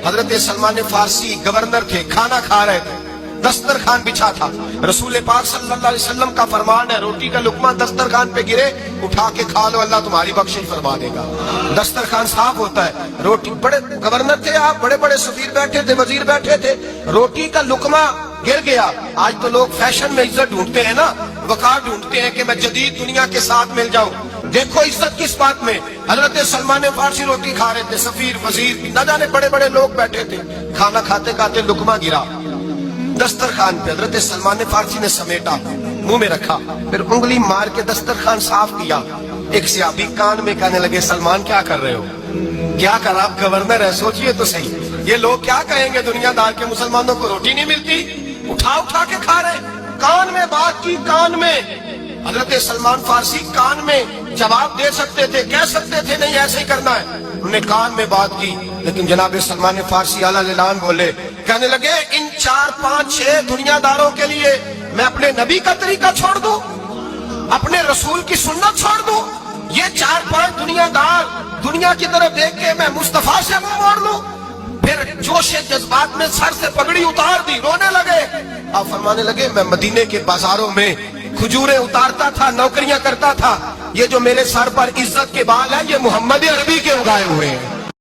حضرت سلمان فارسی گورنر تھے، کھانا کھا رہے تھے، دسترخوان بچھا تھا، رسول پاک صلی اللہ علیہ وسلم کا فرمان ہے روٹی کا لقمہ دسترخوان پہ گرے اٹھا کے کھا لو، اللہ تمہاری بخشش فرما دے گا۔ دسترخوان صاف ہوتا ہے، روٹی، بڑے گورنر تھے آپ، بڑے بڑے سفیر بیٹھے تھے، وزیر بیٹھے تھے، روٹی کا لقمہ گر گیا۔ آج تو لوگ فیشن میں عزت ڈھونڈتے ہیں نا، وقار ڈھونڈتے ہیں کہ میں جدید دنیا کے ساتھ مل جاؤں۔ دیکھو عزت کس بات میں، حضرت سلمان فارسی روٹی کھا رہے تھے، سفیر وزیر نہ جانے بڑے بڑے لوگ بیٹھے تھے، کھانا کھاتے کھاتے لقمہ گرا دسترخوان پہ، حضرت سلمان فارسی نے سمیٹا، منہ میں رکھا، پھر انگلی مار کے دسترخوان صاف کیا۔ ایک صحابی کان میں کہنے لگے سلمان کیا کر رہے ہو، کیا کر، آپ گورنر ہے، سوچئے تو صحیح، یہ لوگ کیا کہیں گے دنیا دار کے مسلمانوں کو روٹی نہیں ملتی، اٹھا اٹھا کے کھا رہے۔ کان میں بات کی، کان میں، حضرت سلمان فارسی کان میں جواب دے سکتے تھے، کہہ سکتے تھے نہیں ایسے ہی کرنا ہے، انہوں نے کان میں بات کی، لیکن جناب سلمان فارسی اعلیٰ اعلان بولے، کہنے لگے ان 4 5 6 دنیا داروں کے لیے میں اپنے نبی کا طریقہ چھوڑ دوں، اپنے رسول کی سنت چھوڑ دوں، یہ 4 5 دنیا دار دنیا کی طرف دیکھ کے میں مصطفیٰ سے منہ موڑ لوں؟ پھر جوش جذبات میں سر سے پگڑی اتار دی، رونے لگے۔ آپ فرمانے لگے میں مدینے کے بازاروں میں کھجوریں اتارتا تھا، نوکریاں کرتا تھا، یہ جو میرے سر پر عزت کے بال ہیں یہ محمد عربی کے اگائے ہوئے ہیں۔